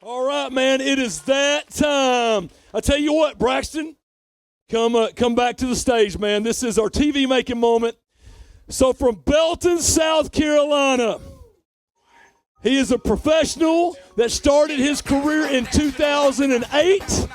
All right, man, it is that time. I tell you what, Braxton, come back to the stage, man. This is our TV making moment. So from Belton, South Carolina, he is a professional that started his career in 2008.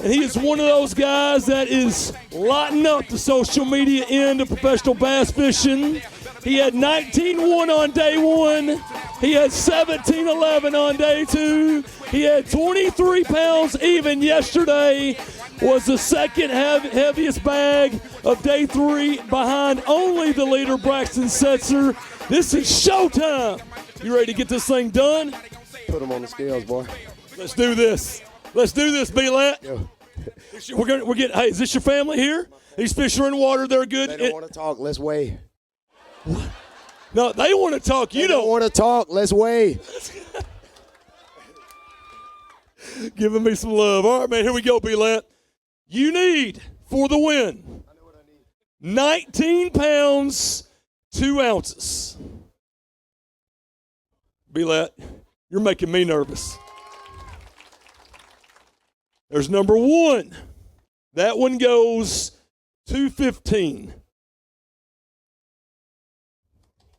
And he is one of those guys that is lighting up the social media end of professional bass fishing. He had 19-1 on day one. He had 17-11 on day two. He had 23 pounds even yesterday. Was the second heaviest bag of day three behind only the leader, Braxton Setzer. This is showtime. You ready to get this thing done? Put him on the scales, boy. Let's do this. Let's do this, B-Lat. Yo. We're getting. Hey, is this your family here? These fish are in water. They're good. They don't want to talk. Let's weigh. What? No, they want to talk. You don't want to talk. Let's weigh. Giving me some love. All right, man. Here we go, B-Lat. You need for the win. I know what I need. 19 pounds, 2 ounces. B-Lat, you're making me nervous. There's number one. That one goes 215.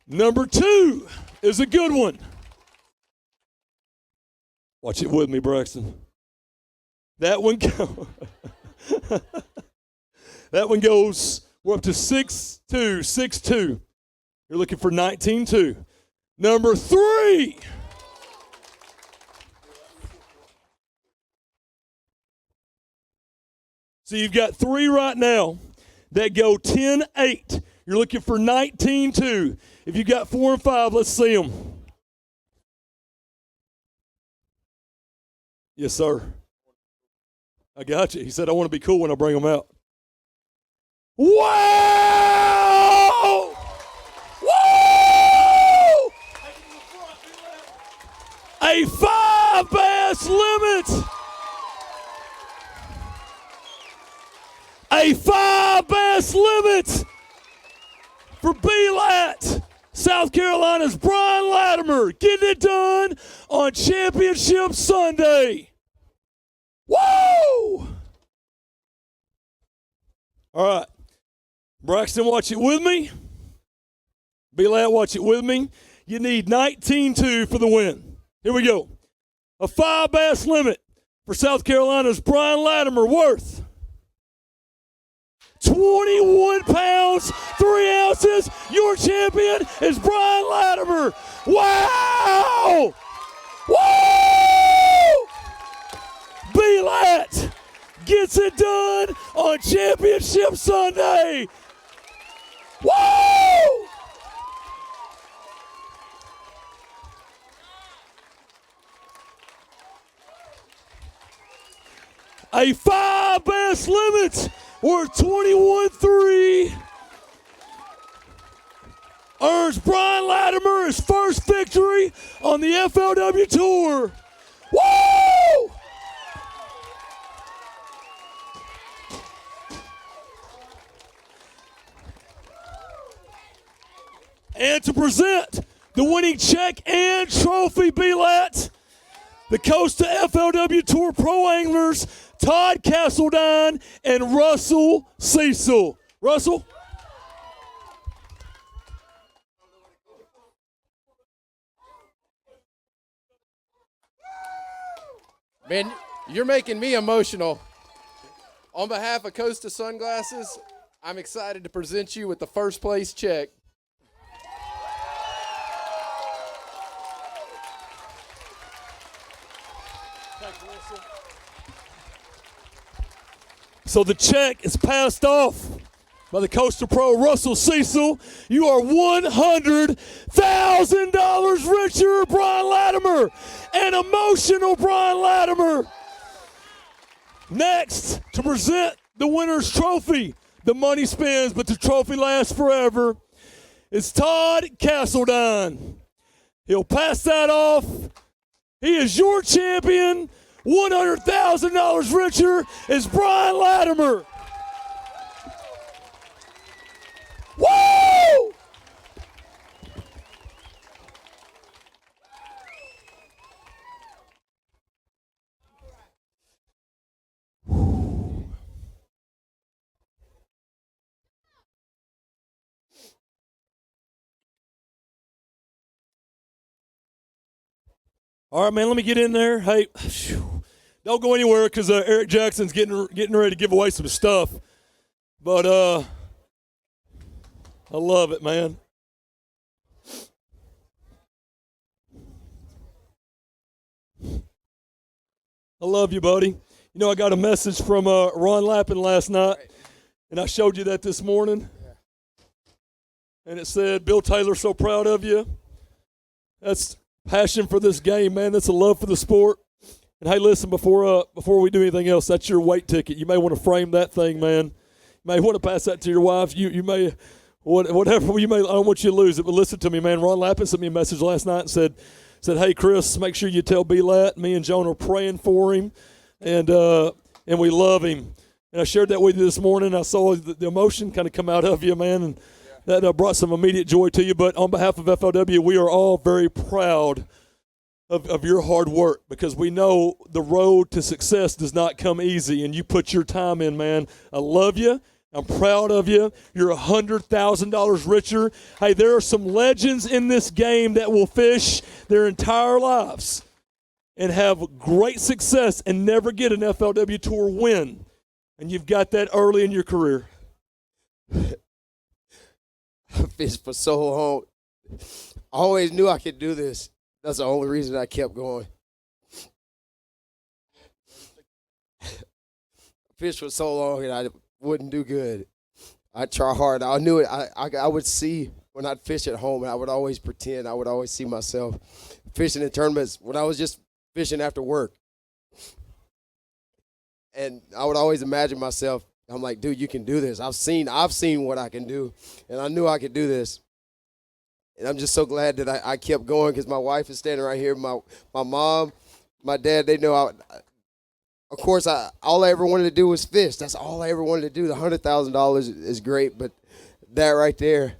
Number two is a good one. Watch it with me, Braxton. That one that one goes, we're up to 6'2". You're looking for 19.2. Number three. So you've got three right now that go 10.8. You're looking for 19.2. If you got 4 and 5, let's see them. Yes, sir. I got you. He said, I want to be cool when I bring them out. Wow! Woo! A 5 bass limit. A 5 bass limit for B-Lat. South Carolina's Brian Latimer getting it done on Championship Sunday. Woo! All right. Braxton, watch it with me. B-Lat, watch it with me. You need 19.2 for the win. Here we go. A 5 bass limit for South Carolina's Brian Latimer worth 21 pounds, 3 ounces. Your champion is Brian Latimer. Wow! Woo! B-Lat gets it done on Championship Sunday. Woo! A 5 bass limit worth 21.3 earns Brian Latimer his first victory on the FLW Tour. Woo! And to present the winning check and trophy, B-Lat, the Costa FLW Tour Pro Anglers, Todd Castledine and Russell Cecil. Russell? Man, you're making me emotional. On behalf of Costa Sunglasses, I'm excited to present you with the first place check. So the check is passed off by the Costa Pro Russell Cecil. You are $100,000 richer, Brian Latimer. An emotional Brian Latimer. Next, to present the winner's trophy. The money spins, but the trophy lasts forever. It's Todd Castledine. He'll pass that off. He is your champion. $100,000 richer is Brian Latimer. Woo! All right, man, let me get in there. Hey, don't go anywhere because Eric Jackson's getting ready to give away some stuff. But I love it, man. I love you, buddy. You know, I got a message from Ron Lappin last night, and I showed you that this morning. And it said, Bill Taylor, so proud of you. That's passion for this game, man. That's a love for the sport. And hey, listen, before we do anything else, that's your weight ticket. You may want to frame that thing, man. You may want to pass that to your wife. You may, whatever you may. I don't want you to lose it, but listen to me, man. Ron Lappin sent me a message last night and said, hey, Chris, make sure you tell B-Lat. Me and Joan are praying for him, and we love him. And I shared that with you this morning. I saw the emotion kind of come out of you, man, and that brought some immediate joy to you. But on behalf of FLW, we are all very proud of your hard work, because we know the road to success does not come easy, and you put your time in, man. I love you. I'm proud of you. You're $100,000 richer. Hey, there are some legends in this game that will fish their entire lives and have great success and never get an FLW Tour win. And you've got that early in your career. I fished for so long. I always knew I could do this. That's the only reason I kept going. I fished for so long and I wouldn't do good. I'd try hard. I knew it. I would see when I'd fish at home, and I would always pretend. I would always see myself fishing in tournaments when I was just fishing after work. And I would always imagine myself, I'm like, dude, you can do this. I've seen what I can do, and I knew I could do this. And I'm just so glad that I kept going, because my wife is standing right here. My mom, my dad, they know of course, all I ever wanted to do was fish. That's all I ever wanted to do. The $100,000 is great, but that right there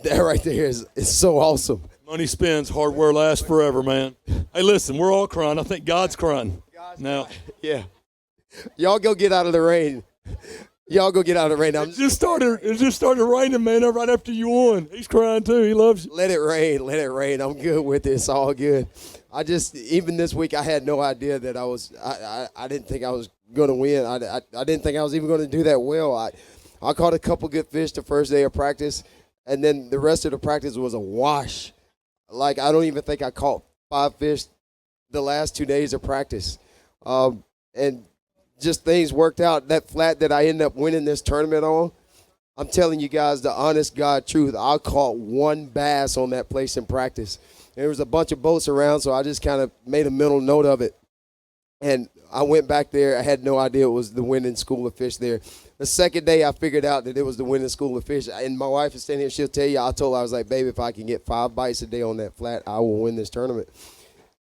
is so awesome. Money spends, hardware lasts forever, man. Hey, listen, we're all crying. I think God's crying now. Yeah. Y'all go get out of the rain. Y'all go get out of the rain. It just started raining, man, right after you won. He's crying too. He loves you. Let it rain. Let it rain. I'm good with it. It's all good. Even this week, I had no idea that I didn't think I was going to win. I didn't think I was even going to do that well. I caught a couple good fish the first day of practice, and then the rest of the practice was a wash. Like, I don't even think I caught 5 fish the last 2 days of practice. And just things worked out. That flat that I ended up winning this tournament on, I'm telling you guys the honest God truth, I caught 1 bass on that place in practice. There was a bunch of boats around, so I just kind of made a mental note of it. And I went back there. I had no idea it was the winning school of fish there. The second day, I figured out that it was the winning school of fish. And my wife is standing here. She'll tell you, I told her, I was like, baby, if I can get 5 bites a day on that flat, I will win this tournament.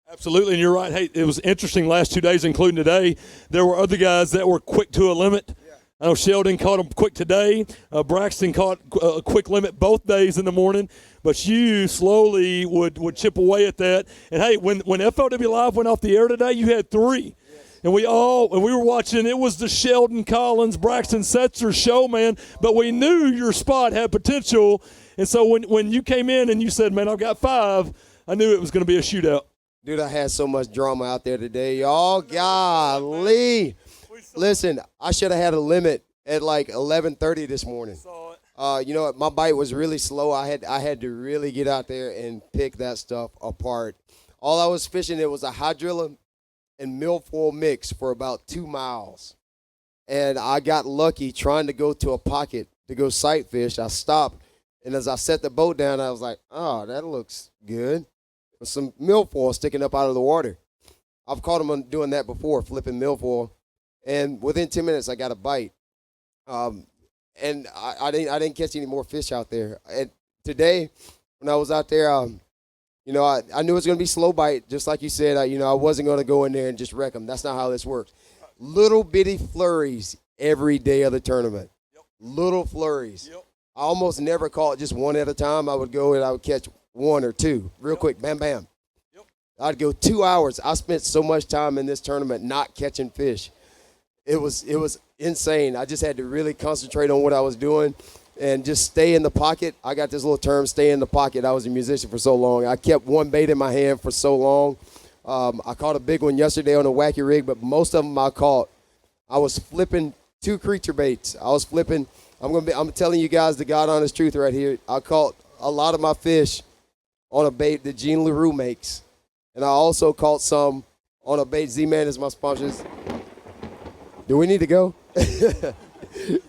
Absolutely, and you're right. Hey, it was interesting last 2 days, including today. There were other guys that were quick to a limit. I know Sheldon caught him quick today. Braxton caught a quick limit both days in the morning. But you slowly would chip away at that. And, hey, when FLW Live went off the air today, you had 3. And we were watching, it was the Sheldon Collins, Braxton Setzer show, man. But we knew your spot had potential. And so when you came in and you said, man, I've got 5, I knew it was going to be a shootout. Dude, I had so much drama out there today, y'all. Golly. Listen, I should have had a limit at like 11:30 this morning. You know what? My bite was really slow. I had to really get out there and pick that stuff apart. All I was fishing, it was a hydrilla and milfoil mix for about 2 miles. And I got lucky trying to go to a pocket to go sight fish. I stopped, and as I set the boat down, I was like, oh, that looks good. With some milfoil sticking up out of the water. I've caught them doing that before, flipping milfoil. And within 10 minutes, I got a bite. And I didn't catch any more fish out there. And today, when I was out there, you know, I knew it was going to be slow bite, just like you said. I wasn't going to go in there and just wreck them. That's not how this works. Little bitty flurries every day of the tournament. Yep. Little flurries. Yep. I almost never caught just one at a time. I would go and I would catch 1 or 2 real quick, bam, bam. Yep. I'd go 2 hours. I spent so much time in this tournament not catching fish. It was insane. I just had to really concentrate on what I was doing. and just stay in the pocket. I got this little term, stay in the pocket. I was a musician for so long. I kept one bait in my hand for so long. I caught a big one yesterday on a wacky rig, but most of them I was flipping 2 creature baits. I was flipping. I'm telling you guys the God honest truth right here. I caught a lot of my fish on a bait that Gene LaRue makes. And I also caught some on a bait. Z-Man is my sponsors. Do we need to go? This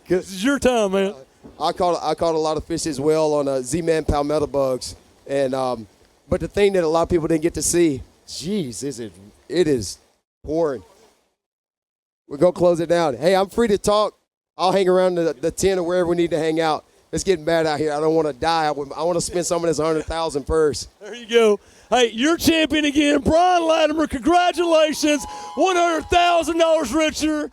is your time, man. I caught a lot of fish as well on Z-Man palmetto bugs. And but the thing that a lot of people didn't get to see, jeez, it is pouring. We're going to close it down. Hey, I'm free to talk. I'll hang around the tent or wherever we need to hang out. It's getting bad out here. I don't want to die. I want to spend some of this $100,000 first. There you go. Hey, you're champion again. Brian Latimer, congratulations. $100,000 richer.